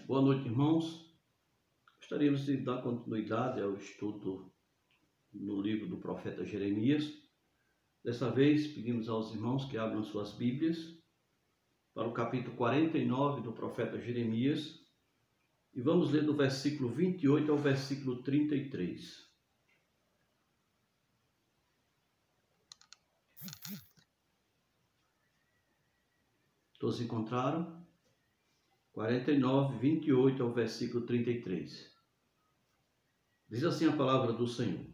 Boa noite, irmãos. Gostaríamos de dar continuidade ao estudo no livro do profeta Jeremias. Dessa vez, pedimos aos irmãos que abram suas Bíblias para o capítulo 49 do profeta Jeremias e vamos ler do versículo 28 ao versículo 33. Todos encontraram? 49, 28 ao versículo 33. Diz assim a palavra do Senhor.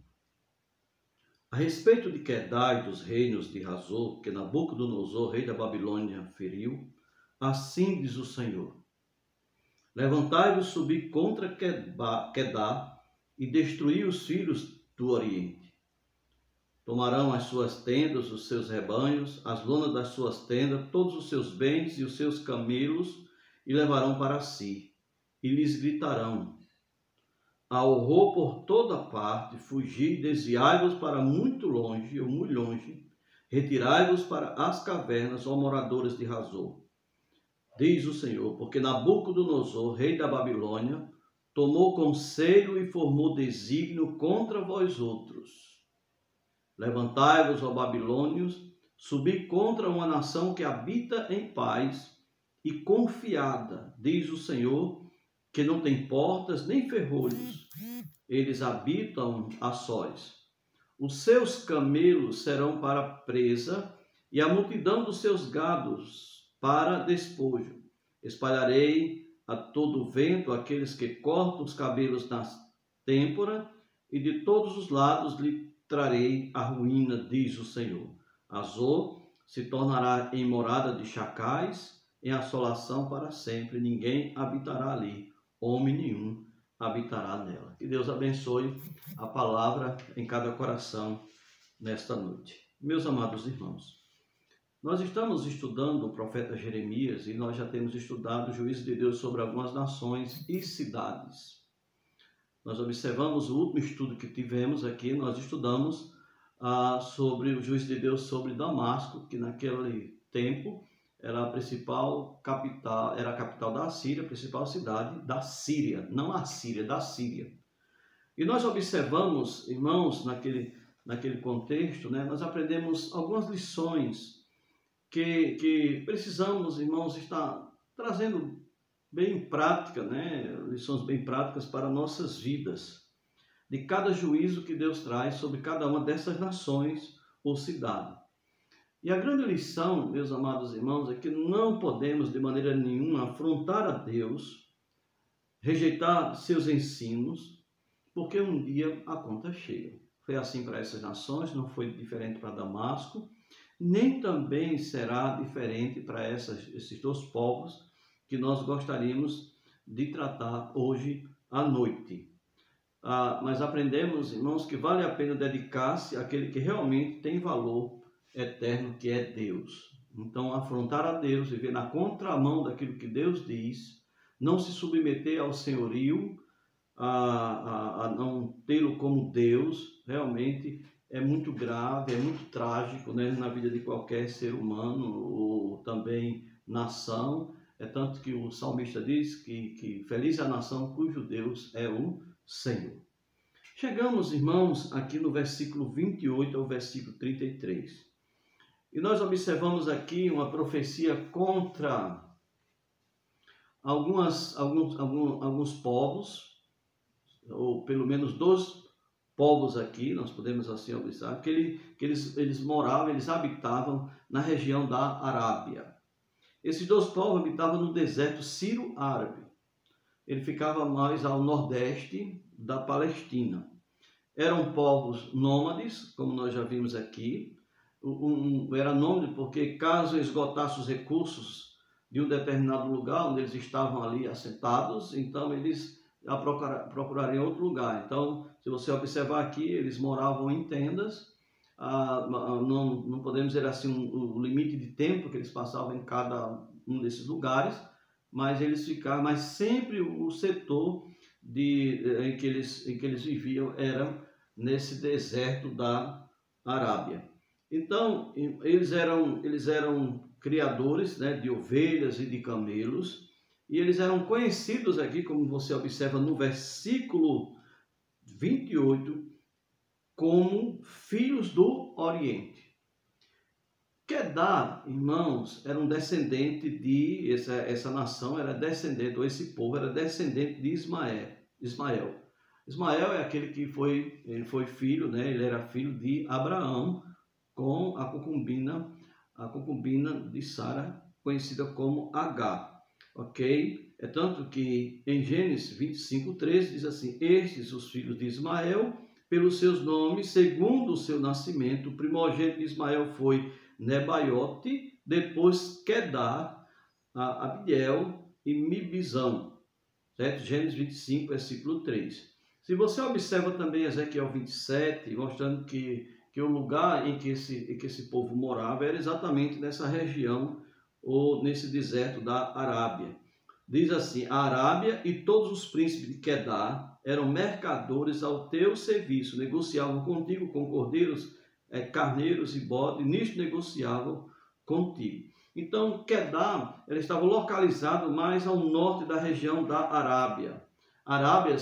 A respeito de Quedar e dos reinos de Hazor, que Nabucodonosor, rei da Babilônia, feriu, assim diz o Senhor. Levantai-vos, subi contra Quedar e destruí os filhos do Oriente. Tomarão as suas tendas, os seus rebanhos, as lonas das suas tendas, todos os seus bens e os seus camelos, e levarão para si, e lhes gritarão: há horror por toda parte, fugi, desviai-vos para muito longe, ou muito longe, retirai-vos para as cavernas, ó moradores de Hazor. Diz o Senhor, porque Nabucodonosor, rei da Babilônia, tomou conselho e formou desígnio contra vós outros. Levantai-vos, ó babilônios, subi contra uma nação que habita em paz e confiada, diz o Senhor, que não tem portas nem ferrolhos. Eles habitam a sós. Os seus camelos serão para presa e a multidão dos seus gados para despojo. Espalharei a todo vento aqueles que cortam os cabelos na têmpora, e de todos os lados lhe trarei a ruína, diz o Senhor. Hazor se tornará em morada de chacais, em assolação para sempre, ninguém habitará ali, homem nenhum habitará nela. Que Deus abençoe a palavra em cada coração nesta noite. Meus amados irmãos, nós estamos estudando o profeta Jeremias e nós já temos estudado o juízo de Deus sobre algumas nações e cidades. Nós observamos o último estudo que tivemos aqui, nós estudamos sobre o juízo de Deus sobre Damasco, que naquele tempo era a principal capital, era a capital da Síria, a principal cidade da Síria, não a Síria, da Síria. E nós observamos, irmãos, naquele contexto, né, nós aprendemos algumas lições que precisamos, irmãos, estar trazendo bem em prática, né, lições bem práticas para nossas vidas, de cada juízo que Deus traz sobre cada uma dessas nações ou cidade. E a grande lição, meus amados irmãos, é que não podemos de maneira nenhuma afrontar a Deus, rejeitar seus ensinos, porque um dia a conta chega. Foi assim para essas nações, não foi diferente para Damasco, nem também será diferente para esses dois povos que nós gostaríamos de tratar hoje à noite. Mas aprendemos, irmãos, que vale a pena dedicar-se àquele que realmente tem valor eterno, que é Deus. Então, afrontar a Deus, viver na contramão daquilo que Deus diz, não se submeter ao senhorio, a não tê-lo como Deus, realmente é muito grave, é muito trágico, né, na vida de qualquer ser humano ou também nação. É tanto que o salmista diz que feliz é a nação cujo Deus é o Senhor. Chegamos, irmãos, aqui no versículo 28 ao versículo 33. E nós observamos aqui uma profecia contra alguns povos, ou pelo menos 2 povos aqui, nós podemos assim observar, que eles habitavam na região da Arábia. Esses 2 povos habitavam no deserto sírio-árabe. Ele ficava mais ao nordeste da Palestina. Eram povos nômades, como nós já vimos aqui. Era nômade porque caso esgotasse os recursos de um determinado lugar onde eles estavam ali assentados, então eles procurariam outro lugar. Então, se você observar aqui, eles moravam em tendas. Não podemos dizer assim o limite de tempo que eles passavam em cada um desses lugares, mas eles ficavam, mas sempre o setor em que eles viviam era nesse deserto da Arábia. Então, eles eram criadores, né, de ovelhas e de camelos, e eles eram conhecidos aqui, como você observa no versículo 28, como filhos do Oriente. Quedar, irmãos, era um descendente de, essa nação era descendente, ou esse povo era descendente de Ismael. Ismael é aquele que ele foi filho, né? Ele era filho de Abraão com a concubina de Sara, conhecida como Agar, ok? É tanto que em Gênesis 25:13 diz assim: estes os filhos de Ismael, pelos seus nomes, segundo o seu nascimento, o primogênito de Ismael foi Nebaiote, depois Quedar, Abiel e Mibizão, certo? Gênesis 25, versículo 3. Se você observa também Ezequiel 27, mostrando que o lugar em que esse povo morava era exatamente nessa região, ou nesse deserto da Arábia. Diz assim: a Arábia e todos os príncipes de Quedar eram mercadores ao teu serviço, negociavam contigo com cordeiros, carneiros e bode, nisto negociavam contigo. Então, Quedar, ela estava localizado mais ao norte da região da Arábia. Arábia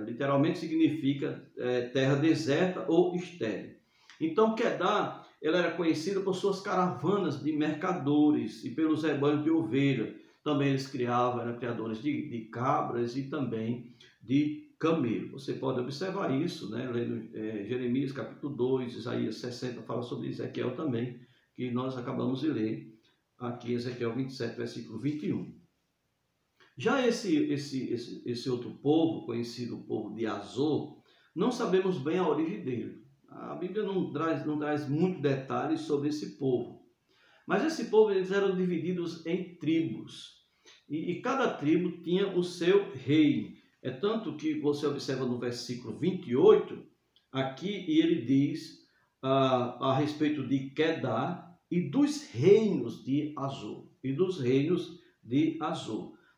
literalmente significa terra deserta ou estéril. Então, Quedar, ela era conhecida por suas caravanas de mercadores e pelos rebanhos de ovelha. Também eles eram criadores de cabras e também de camelo. Você pode observar isso, né? Lendo Jeremias capítulo 2, Isaías 60 fala sobre Ezequiel também, que nós acabamos de ler aqui, Ezequiel 27, versículo 21. Já esse outro povo, conhecido povo de Azor, não sabemos bem a origem dele. A Bíblia não traz muitos detalhes sobre esse povo. Mas esse povo, eles eram divididos em tribos. E cada tribo tinha o seu rei. É tanto que você observa no versículo 28, aqui, e ele diz a respeito de Quedar e dos reinos de Azor.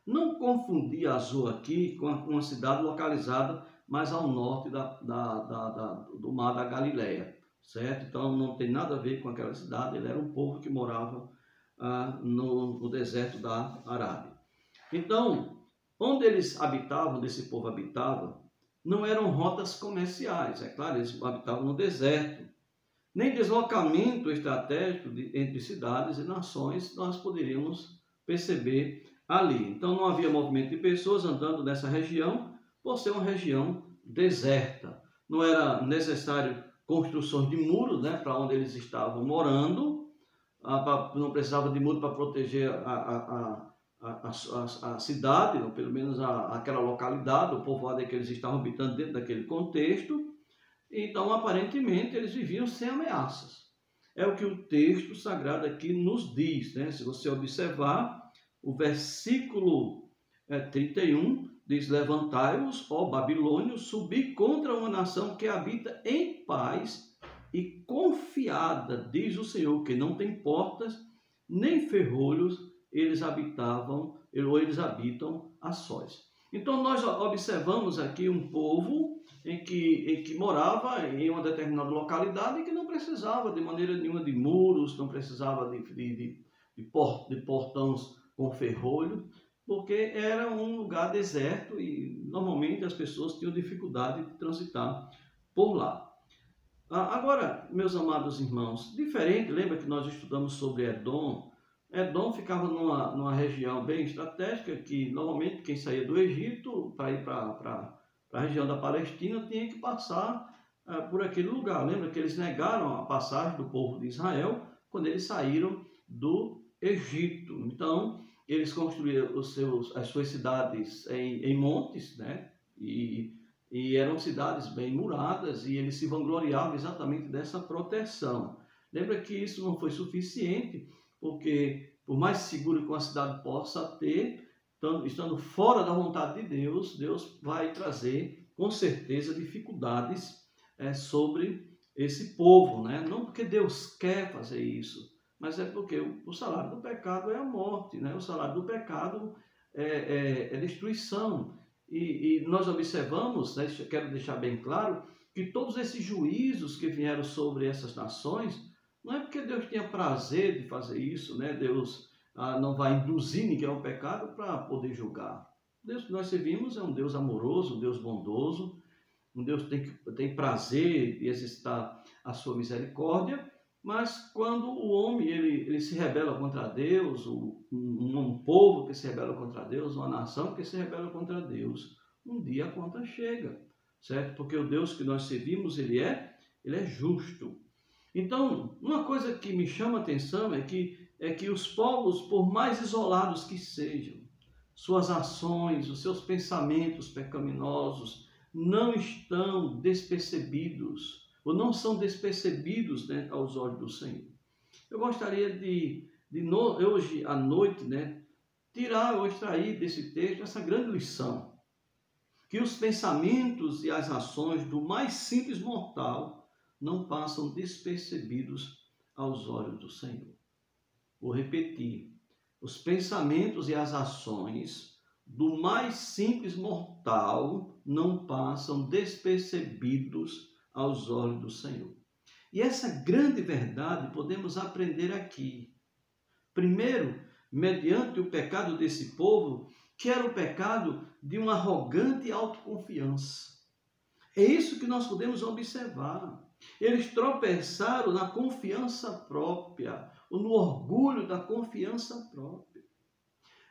Não confundir Azor aqui com uma cidade localizada mais ao norte do mar da Galileia, certo? Então não tem nada a ver com aquela cidade, ele era um povo que morava no deserto da Arábia. Então, onde eles habitavam, esse povo habitava, não eram rotas comerciais, é claro, eles habitavam no deserto. Nem deslocamento estratégico entre cidades e nações nós poderíamos perceber ali. Então não havia movimento de pessoas andando nessa região, por ser uma região deserta. Não era necessário construções de muros, né, para onde eles estavam morando, não precisava de muro para proteger a cidade, ou pelo menos aquela localidade, o povoado em que eles estavam habitando dentro daquele contexto. Então, aparentemente, eles viviam sem ameaças. É o que o texto sagrado aqui nos diz, né? Se você observar, o versículo 31 diz: levantai-vos, ó Babilônios, subi contra uma nação que habita em paz e confiada, diz o Senhor, que não tem portas nem ferrolhos, eles habitam a sós. Então nós observamos aqui um povo em que morava em uma determinada localidade e que não precisava de maneira nenhuma de muros, não precisava de portões com ferrolho, porque era um lugar deserto e normalmente as pessoas tinham dificuldade de transitar por lá. Agora, meus amados irmãos, diferente, lembra que nós estudamos sobre Edom? Edom ficava numa região bem estratégica, que normalmente quem saía do Egito para ir para a região da Palestina tinha que passar por aquele lugar. Lembra que eles negaram a passagem do povo de Israel quando eles saíram do Egito. Então, eles construíram as suas cidades em montes, né? E eram cidades bem muradas, e eles se vangloriavam exatamente dessa proteção. Lembra que isso não foi suficiente, porque por mais seguro que uma cidade possa ter, estando fora da vontade de Deus, Deus vai trazer com certeza dificuldades sobre esse povo, né? Não porque Deus quer fazer isso, mas é porque o salário do pecado é a morte, né? O salário do pecado é destruição. E nós observamos, né, quero deixar bem claro, que todos esses juízos que vieram sobre essas nações, não é porque Deus tinha prazer de fazer isso, né? Deus não vai induzir ninguém ao pecado para poder julgar. O Deus que nós servimos é um Deus amoroso, um Deus bondoso, um Deus que tem prazer em exercitar a sua misericórdia, mas quando o homem ele se rebela contra Deus, um povo que se rebela contra Deus, uma nação que se rebela contra Deus, um dia a conta chega, certo? Porque o Deus que nós servimos, ele é justo. Então, uma coisa que me chama a atenção é que os povos, por mais isolados que sejam, suas ações, os seus pensamentos pecaminosos não estão despercebidos, ou não são despercebidos, né, aos olhos do Senhor. Eu gostaria hoje à noite, né, tirar ou extrair desse texto essa grande lição, que os pensamentos e as ações do mais simples mortal não passam despercebidos aos olhos do Senhor. Vou repetir. Os pensamentos e as ações do mais simples mortal não passam despercebidos aos olhos do Senhor. E essa grande verdade podemos aprender aqui. Primeiro, mediante o pecado desse povo, que era o pecado de uma arrogante autoconfiança. É isso que nós podemos observar. Eles tropeçaram na confiança própria, ou no orgulho da confiança própria.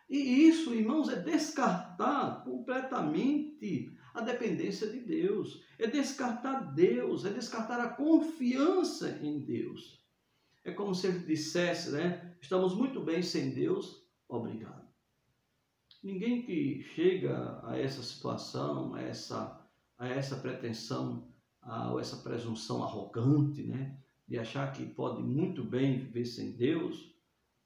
E isso, irmãos, é descartar completamente a dependência de Deus. É descartar Deus, é descartar a confiança em Deus. É como se ele dissesse, né? Estamos muito bem sem Deus, obrigado. Ninguém que chega a essa situação, a essa pretensão, ou essa presunção arrogante, né, de achar que pode muito bem viver sem Deus,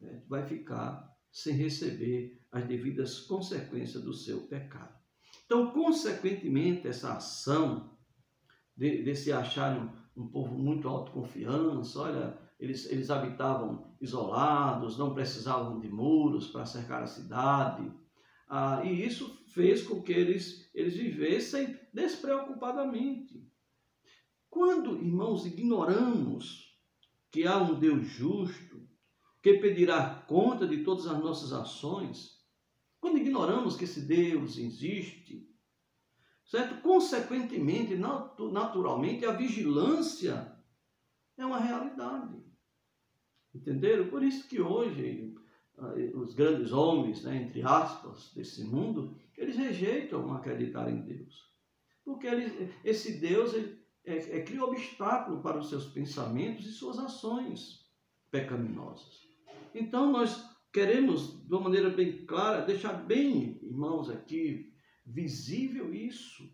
né, vai ficar sem receber as devidas consequências do seu pecado. Então, consequentemente, essa ação de se acharem um povo muito autoconfiança, olha, eles habitavam isolados, não precisavam de muros para cercar a cidade, e isso fez com que eles vivessem despreocupadamente. Quando, irmãos, ignoramos que há um Deus justo, que pedirá conta de todas as nossas ações, quando ignoramos que esse Deus existe, certo? Consequentemente, naturalmente, a vigilância é uma realidade. Entenderam? Por isso que hoje os grandes homens, né, entre aspas, desse mundo, eles rejeitam acreditar em Deus. Porque esse Deus cria obstáculo para os seus pensamentos e suas ações pecaminosas. Então, nós queremos, de uma maneira bem clara, deixar bem, irmãos, aqui, visível isso,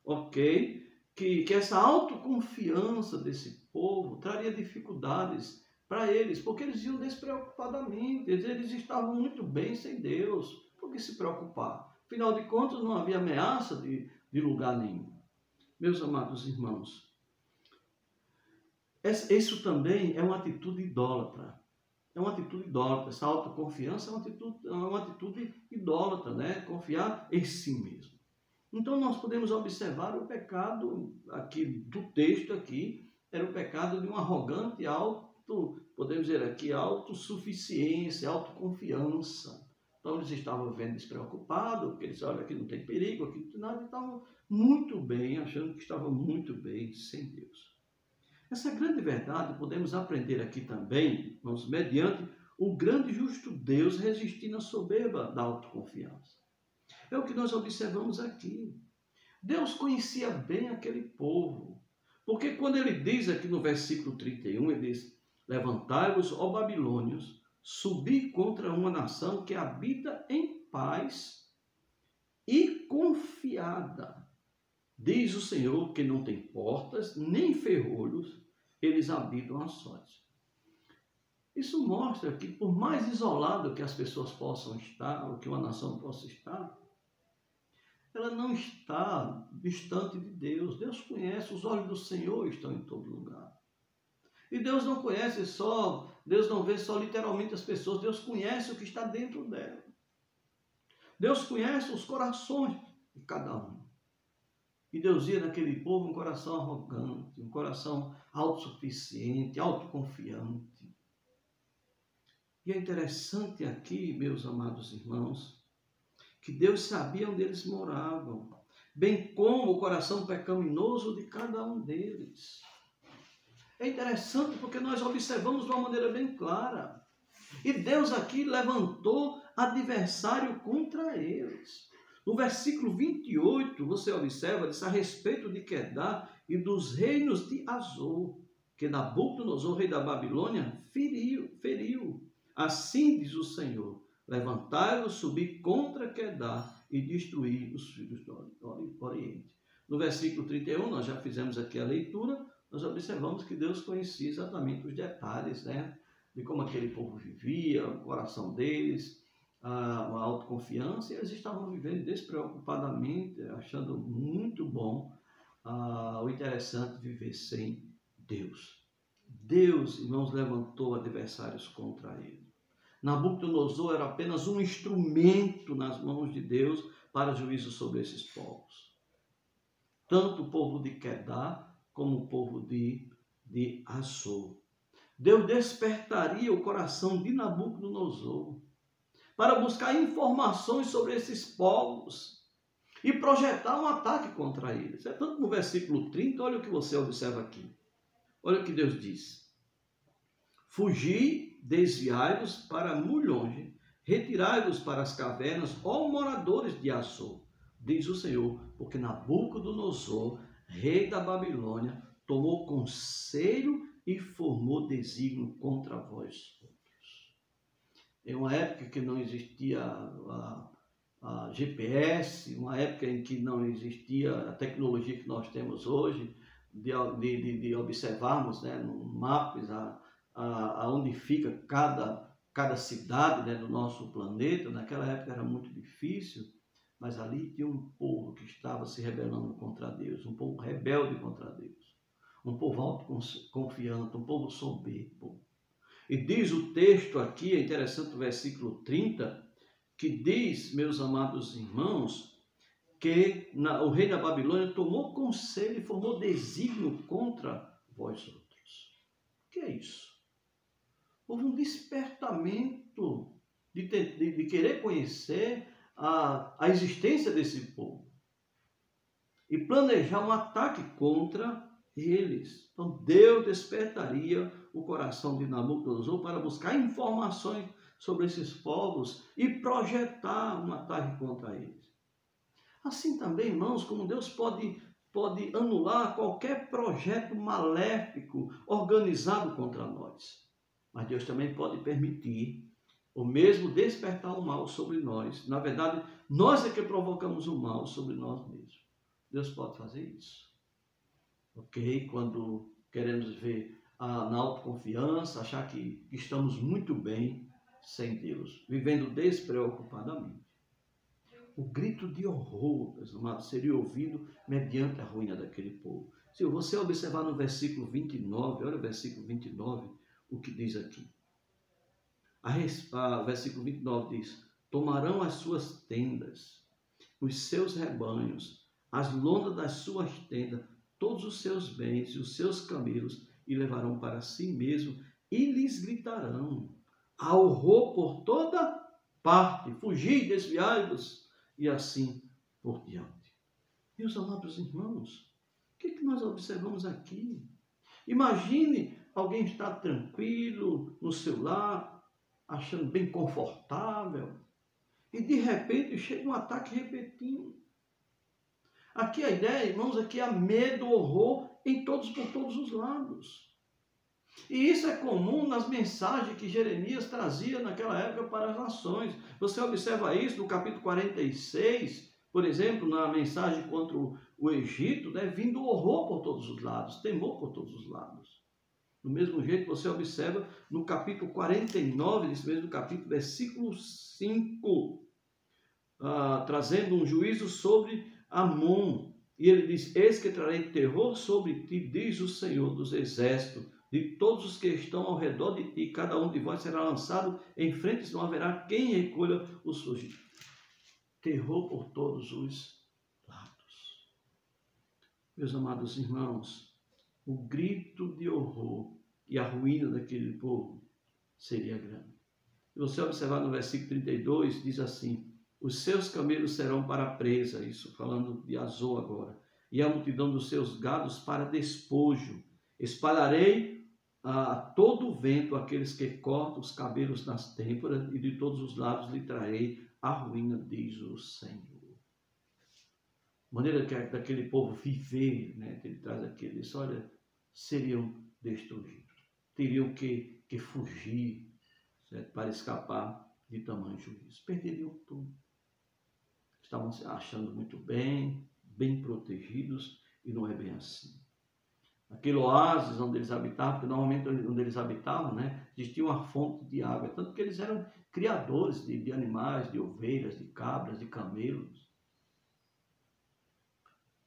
ok? Que essa autoconfiança desse povo traria dificuldades para eles, porque eles iam despreocupadamente, eles estavam muito bem sem Deus. Por que se preocupar? Afinal de contas, não havia ameaça de lugar nenhum. Meus amados irmãos, isso também é uma atitude idólatra. É uma atitude idólatra. Essa autoconfiança é uma atitude idólatra, né? Confiar em si mesmo. Então, nós podemos observar o pecado aqui do texto aqui, era o pecado de um arrogante podemos dizer aqui, autossuficiência, autoconfiança. Então, eles estavam vivendo despreocupados, porque eles olham, aqui não tem perigo, aqui não tem nada, e estavam muito bem, achando que estavam muito bem sem Deus. Essa grande verdade podemos aprender aqui também, irmãos, mediante o grande e justo Deus resistindo à soberba da autoconfiança. É o que nós observamos aqui. Deus conhecia bem aquele povo, porque quando ele diz aqui no versículo 31, ele diz: levantai-vos, ó babilônios, subi contra uma nação que habita em paz e confiada. Diz o Senhor que não tem portas nem ferrolhos, eles habitam a sós. Isso mostra que por mais isolado que as pessoas possam estar, ou que uma nação possa estar, ela não está distante de Deus. Deus conhece, os olhos do Senhor estão em todo lugar. E Deus não conhece Deus não vê só literalmente as pessoas, Deus conhece o que está dentro dela. Deus conhece os corações de cada um. E Deus via naquele povo um coração arrogante, um coração autossuficiente, autoconfiante. E é interessante aqui, meus amados irmãos, que Deus sabia onde eles moravam, bem como o coração pecaminoso de cada um deles. É interessante porque nós observamos de uma maneira bem clara. E Deus aqui levantou adversário contra eles. No versículo 28, você observa, diz a respeito de Quedar e dos reinos de Azor, que Nabucodonosor, rei da Babilônia, feriu. Assim diz o Senhor, levantai-vos, subir contra Quedar e destruir os filhos do Oriente. No versículo 31, nós já fizemos aqui a leitura, nós observamos que Deus conhecia exatamente os detalhes, de como aquele povo vivia, o coração deles, a autoconfiança, e eles estavam vivendo despreocupadamente, achando muito bom, o interessante viver sem Deus. Deus, irmãos, levantou adversários contra ele. Nabucodonosor era apenas um instrumento nas mãos de Deus para juízo sobre esses povos. Tanto o povo de Quedar como o povo de Azor. Deus despertaria o coração de Nabucodonosor para buscar informações sobre esses povos e projetar um ataque contra eles. É tanto no versículo 30, olha o que você observa aqui. Olha o que Deus diz. Fugi, desviai-vos para muito longe, retirai-vos para as cavernas, ó moradores de Azor, diz o Senhor, porque Nabucodonosor, rei da Babilônia, tomou conselho e formou desígnio contra vós outros. Em uma época que não existia a GPS, uma época em que não existia a tecnologia que nós temos hoje, de observarmos, no mapas aonde fica cada cidade, do nosso planeta. Naquela época era muito difícil, mas ali tinha um povo que estava se rebelando contra Deus, um povo rebelde contra Deus, um povo autoconfiante, um povo soberbo. E diz o texto aqui, é interessante o versículo 30, que diz, meus amados irmãos, que o rei da Babilônia tomou conselho e formou desígnio contra vós outros. O que é isso? Houve um despertamento de querer conhecer a existência desse povo e planejar um ataque contra eles. Então Deus despertaria o coração de Nabucodonosor para buscar informações sobre esses povos e projetar um ataque contra eles. Assim também, irmãos, como Deus pode anular qualquer projeto maléfico organizado contra nós. Mas Deus também pode permitir o mesmo despertar o mal sobre nós. Na verdade, nós é que provocamos o mal sobre nós mesmos. Deus pode fazer isso. Ok? Quando queremos ver na autoconfiança, achar que estamos muito bem sem Deus, vivendo despreocupadamente. O grito de horror, meus amados, seria ouvido mediante a ruína daquele povo. Se você observar no versículo 29, olha o versículo 29, o que diz aqui. Versículo 29 diz: tomarão as suas tendas, os seus rebanhos, as lonas das suas tendas, todos os seus bens e os seus camelos, e levarão para si mesmo, e lhes gritarão: há horror por toda parte, fugi, desviai-vos, e assim por diante. Meus amados irmãos, o que nós observamos aqui? Imagine alguém estar tranquilo no seu lar, achando bem confortável, e de repente chega um ataque repentino. Aqui a ideia, irmãos, é que há medo, horror por todos os lados. E isso é comum nas mensagens que Jeremias trazia naquela época para as nações. Você observa isso no capítulo 46, por exemplo, na mensagem contra o Egito, vindo horror por todos os lados, temor por todos os lados. Do mesmo jeito, você observa no capítulo 49, desse mesmo capítulo, versículo 5, trazendo um juízo sobre Amon. E ele diz: eis que trarei terror sobre ti, diz o Senhor dos Exércitos, de todos os que estão ao redor de ti, cada um de vós será lançado em frente, não haverá quem recolha os fugitivos. Terror por todos os lados. Meus amados irmãos, o grito de horror e a ruína daquele povo seria grande. você observar no versículo 32, diz assim: os seus camelos serão para a presa, isso falando de Azor agora, e a multidão dos seus gados para despojo. Espalharei a todo o vento aqueles que cortam os cabelos nas têmporas, e de todos os lados lhe trarei a ruína, diz o Senhor. Maneira que daquele povo viver, né? Ele traz aqui, ele diz, olha, seriam destruídos, teriam que fugir, certo? Para escapar de tamanho juízo, perderiam tudo. Estavam se achando muito bem protegidos, e não é bem assim. Aquele oásis onde eles habitavam, porque normalmente onde eles habitavam, né, existia uma fonte de água, tanto que eles eram criadores de animais, de ovelhas, de cabras, de camelos.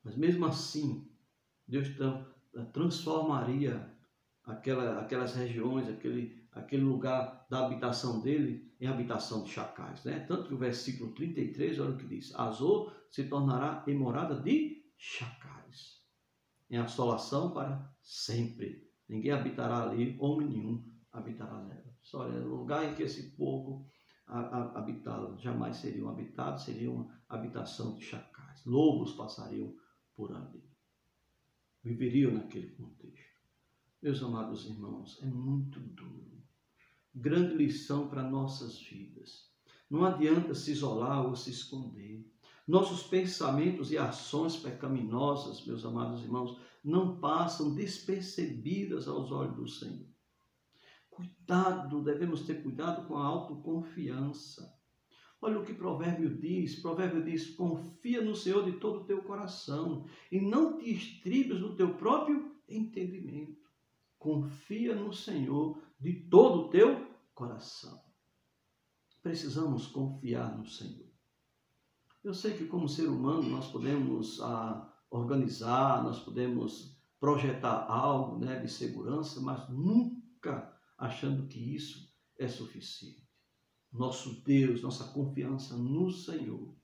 Mas mesmo assim, Deus transformaria aquelas regiões, aquele lugar da habitação dele em habitação de chacais, né? Tanto que o versículo 33, olha o que diz: Azor se tornará em morada de chacais, em assolação para sempre. Ninguém habitará ali, homem nenhum habitará nela. Olha, o lugar em que esse povo habitava jamais seriam habitados, seria uma habitação de chacais. Lobos passariam por ali, viveriam naquele contexto. Meus amados irmãos, é muito duro. Grande lição para nossas vidas. Não adianta se isolar ou se esconder. Nossos pensamentos e ações pecaminosas, meus amados irmãos, não passam despercebidas aos olhos do Senhor. Cuidado, devemos ter cuidado com a autoconfiança. Olha o que Provérbio diz. Provérbio diz: confia no Senhor de todo o teu coração e não te estribes no teu próprio entendimento. Confia no Senhor de todo o teu coração. Precisamos confiar no Senhor. Eu sei que como ser humano nós podemos organizar, nós podemos projetar algo, né, de segurança, mas nunca achando que isso é suficiente. Nosso Deus, nossa confiança no Senhor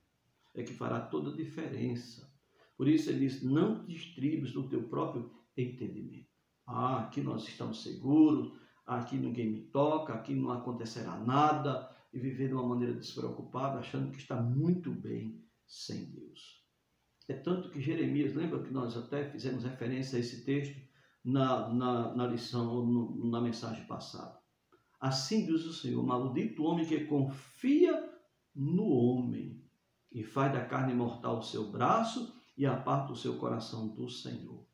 é que fará toda a diferença. Por isso ele diz: não te estribes no teu próprio entendimento. Aqui nós estamos seguros, aqui ninguém me toca, aqui não acontecerá nada, e viver de uma maneira despreocupada, achando que está muito bem sem Deus. É tanto que Jeremias, lembra que nós até fizemos referência a esse texto na lição, ou na mensagem passada. Assim diz o Senhor: maldito o homem que confia no homem e faz da carne mortal o seu braço e aparta o seu coração do Senhor.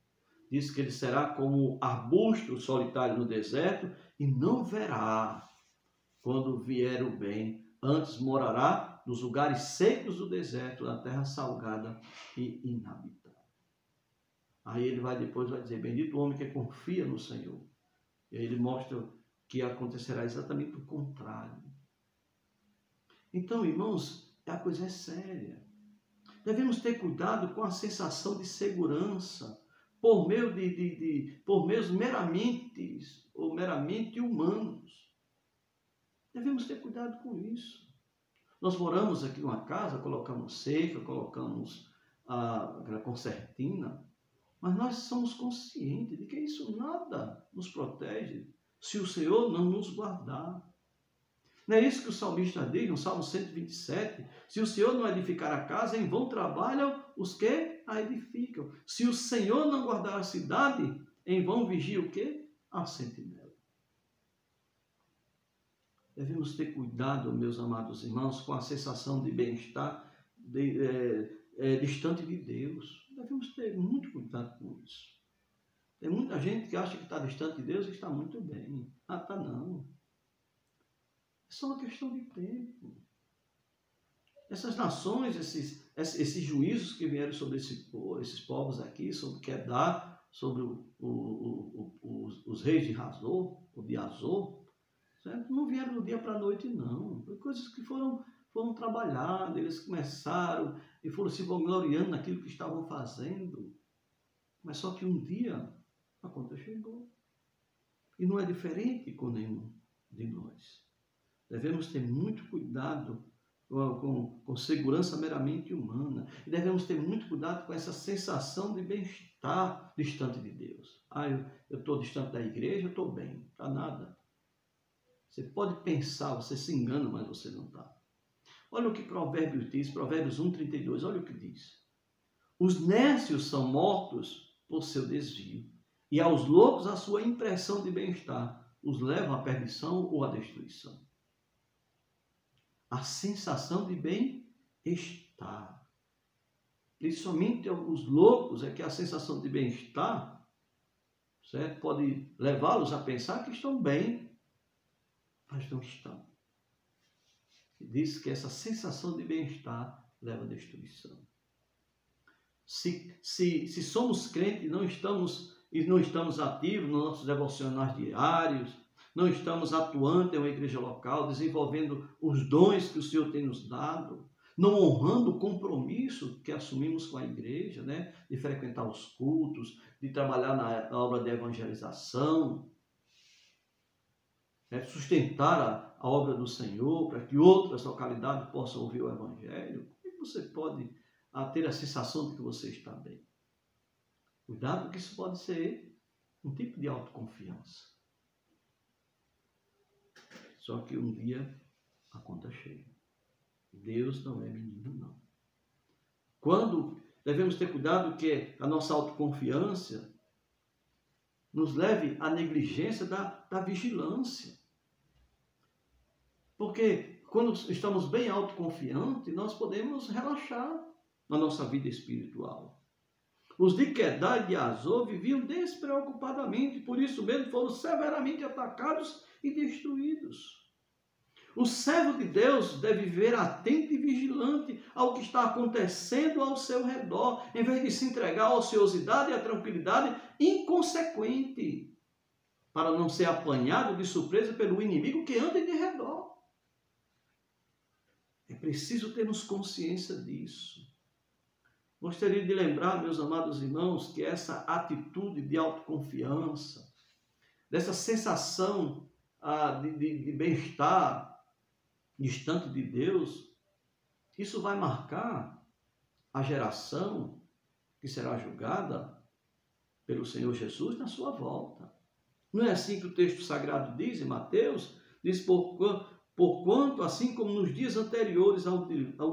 Diz que ele será como arbusto solitário no deserto e não verá quando vier o bem, antes morará nos lugares secos do deserto, na terra salgada e inabitável. Aí ele depois vai dizer: bendito o homem que confia no Senhor. E aí ele mostra que acontecerá exatamente o contrário. Então, irmãos, a coisa é séria. Devemos ter cuidado com a sensação de segurança por meios meramente humanos. Devemos ter cuidado com isso. Nós moramos aqui numa casa, colocamos cerca, colocamos a concertina, mas nós somos conscientes de que isso nada nos protege se o Senhor não nos guardar. Não é isso que o salmista diz no Salmo 127? Se o Senhor não edificar a casa, em vão trabalham os que a edificam. Se o Senhor não guardar a cidade, em vão vigia o quê? A sentinela. Devemos ter cuidado, meus amados irmãos, com a sensação de bem-estar distante de Deus. Devemos ter muito cuidado com isso. Tem muita gente que acha que está distante de Deus e está muito bem. Está não. É só uma questão de tempo. Essas nações, esses juízos que vieram sobre esses povos aqui, sobre Quedar, sobre os reis de Azor, ou de Azor, certo? Não vieram do dia para a noite, não. Foi coisas que foram trabalhadas, eles começaram e foram se vangloriando naquilo que estavam fazendo. Mas só que um dia a conta chegou. E não é diferente com nenhum de nós. Devemos ter muito cuidado com segurança meramente humana. E devemos ter muito cuidado com essa sensação de bem-estar distante de Deus. Eu estou distante da igreja, eu estou bem. Está nada. Você pode pensar, você se engana, mas você não está. Olha o que Provérbios diz, Provérbios 1,32, olha o que diz. Os nécios são mortos por seu desvio, e aos loucos a sua impressão de bem-estar os leva à perdição ou à destruição. A sensação de bem-estar. E somente os loucos é que a sensação de bem-estar, certo, pode levá-los a pensar que estão bem, mas não estão. Diz que essa sensação de bem-estar leva à destruição. Se somos crentes e não estamos ativos nos nossos devocionais diários, não estamos atuando em uma igreja local, desenvolvendo os dons que o Senhor tem nos dado, não honrando o compromisso que assumimos com a igreja, né? De frequentar os cultos, de trabalhar na obra de evangelização, né? Sustentar a obra do Senhor para que outras localidades possam ouvir o Evangelho. Como é que você pode ter a sensação de que você está bem? Cuidado, que isso pode ser um tipo de autoconfiança. Só que um dia a conta chega. Deus não é menino, não. Quando devemos ter cuidado que a nossa autoconfiança nos leve à negligência da vigilância. Porque quando estamos bem autoconfiantes, nós podemos relaxar na nossa vida espiritual. Os de Quedar e de Azor viviam despreocupadamente, por isso mesmo foram severamente atacados e destruídos. O servo de Deus deve viver atento e vigilante ao que está acontecendo ao seu redor, em vez de se entregar à ociosidade e à tranquilidade inconsequente, para não ser apanhado de surpresa pelo inimigo que anda de redor. É preciso termos consciência disso. Gostaria de lembrar, meus amados irmãos, que essa atitude de autoconfiança, dessa sensação de bem-estar distante de Deus, isso vai marcar a geração que será julgada pelo Senhor Jesus na sua volta. Não é assim que o texto sagrado diz em Mateus? Diz, porquanto, assim como nos dias anteriores ao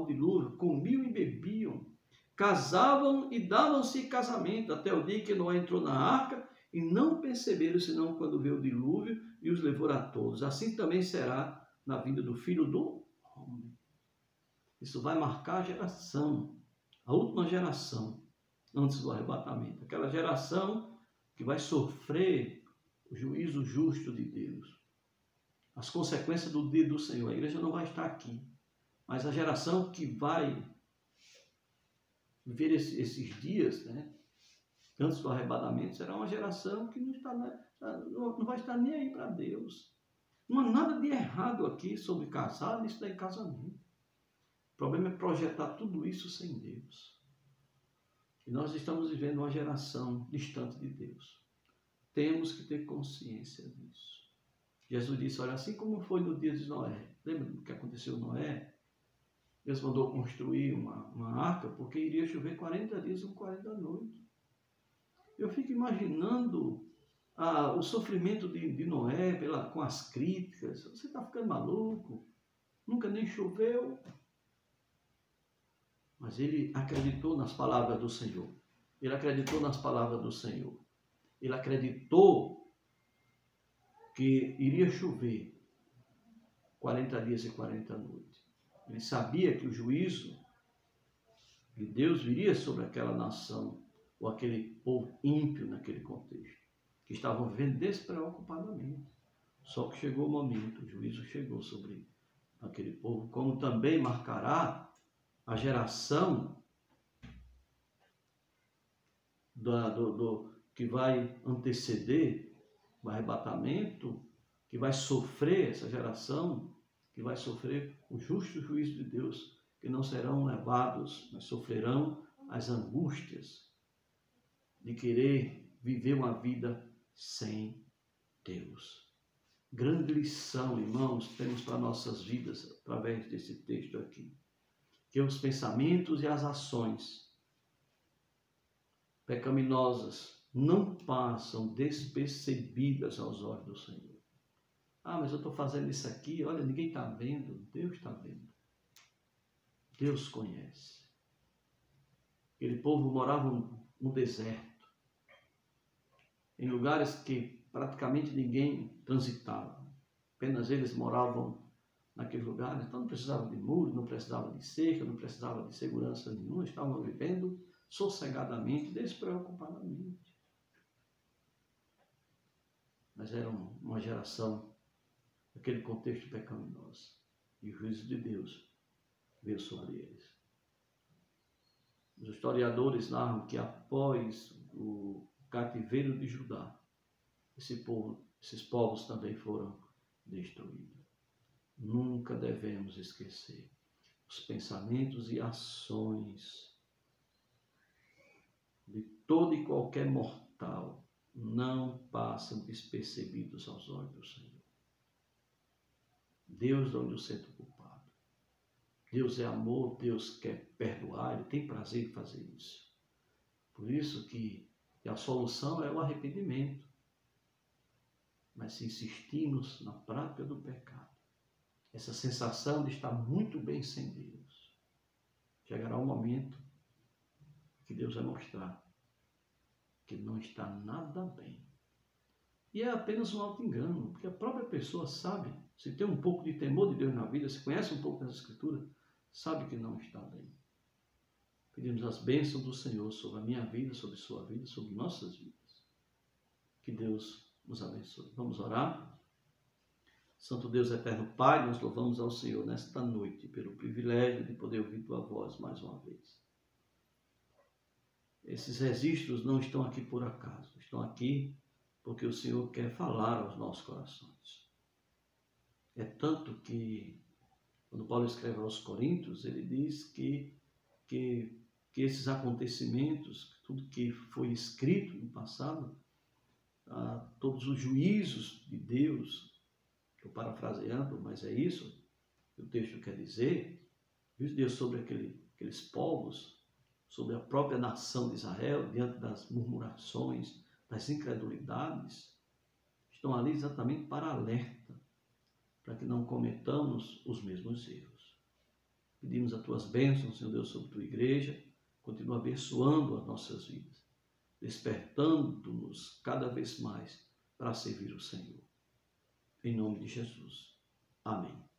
dilúvio, comiam e bebiam, casavam e davam-se em casamento, até o dia que Noé entrou na arca, e não perceberam, senão quando veio o dilúvio e os levou a todos. Assim também será na vinda do Filho do Homem. Isso vai marcar a geração, a última geração, antes do arrebatamento. Aquela geração que vai sofrer o juízo justo de Deus. As consequências do dia do Senhor. A igreja não vai estar aqui, mas a geração que vai viver esses dias, né, antes do arrebatamento, será uma geração que não vai estar nem aí para Deus. Não há nada de errado aqui sobre casar, isso daí casamento. O problema é projetar tudo isso sem Deus. E nós estamos vivendo uma geração distante de Deus. Temos que ter consciência disso. Jesus disse, olha, assim como foi no dia de Noé. Lembra do que aconteceu em Noé? Deus mandou construir uma arca porque iria chover 40 dias e 40 noites. Eu fico imaginando o sofrimento de Noé com as críticas. Você está ficando maluco? Nunca nem choveu. Mas ele acreditou nas palavras do Senhor. Ele acreditou nas palavras do Senhor. Ele acreditou que iria chover 40 dias e 40 noites. Ele sabia que o juízo de Deus viria sobre aquela nação, ou aquele povo ímpio naquele contexto, que estavam vivendo despreocupadamente. Só que chegou o momento, o juízo chegou sobre aquele povo, como também marcará a geração que vai anteceder o arrebatamento, que vai sofrer, essa geração que vai sofrer o justo juízo de Deus, que não serão levados, mas sofrerão as angústias de querer viver uma vida sem Deus. Grande lição, irmãos, temos para nossas vidas através desse texto aqui. Que os pensamentos e as ações pecaminosas não passam despercebidas aos olhos do Senhor. Ah, mas eu estou fazendo isso aqui, olha, ninguém está vendo. Deus está vendo. Deus conhece. Aquele povo morava no deserto, em lugares que praticamente ninguém transitava. Apenas eles moravam naqueles lugares, então não precisava de muro, não precisava de cerca, não precisava de segurança nenhuma, estavam vivendo sossegadamente, despreocupadamente. Mas era uma geração, aquele contexto pecaminoso, e o juízo de Deus veio sobre eles. Os historiadores narram que após o cativeiro de Judá, esses povos também foram destruídos. Nunca devemos esquecer os pensamentos e ações de todo e qualquer mortal não passam despercebidos aos olhos do Senhor. Deus não nos sente culpado. Deus é amor, Deus quer perdoar, Ele tem prazer em fazer isso. Por isso que a solução é o arrependimento. Mas se insistirmos na prática do pecado, essa sensação de estar muito bem sem Deus, chegará um momento que Deus vai mostrar que não está nada bem. E é apenas um auto-engano, porque a própria pessoa sabe, se tem um pouco de temor de Deus na vida, se conhece um pouco das Escrituras, sabe que não está bem. Pedimos as bênçãos do Senhor sobre a minha vida, sobre sua vida, sobre nossas vidas. Que Deus nos abençoe. Vamos orar? Santo Deus eterno Pai, nós louvamos ao Senhor nesta noite pelo privilégio de poder ouvir Tua voz mais uma vez. Esses registros não estão aqui por acaso, estão aqui porque o Senhor quer falar aos nossos corações. É tanto que, quando Paulo escreve aos Coríntios, ele diz que esses acontecimentos, tudo que foi escrito no passado, todos os juízos de Deus, estou parafraseando, mas é isso que o texto quer dizer, juízo de Deus sobre aqueles povos, sobre a própria nação de Israel, diante das murmurações, das incredulidades, estão ali exatamente para alerta, para que não cometamos os mesmos erros. Pedimos as Tuas bênçãos, Senhor Deus, sobre Tua igreja, continua abençoando as nossas vidas, despertando-nos cada vez mais para servir o Senhor. Em nome de Jesus. Amém.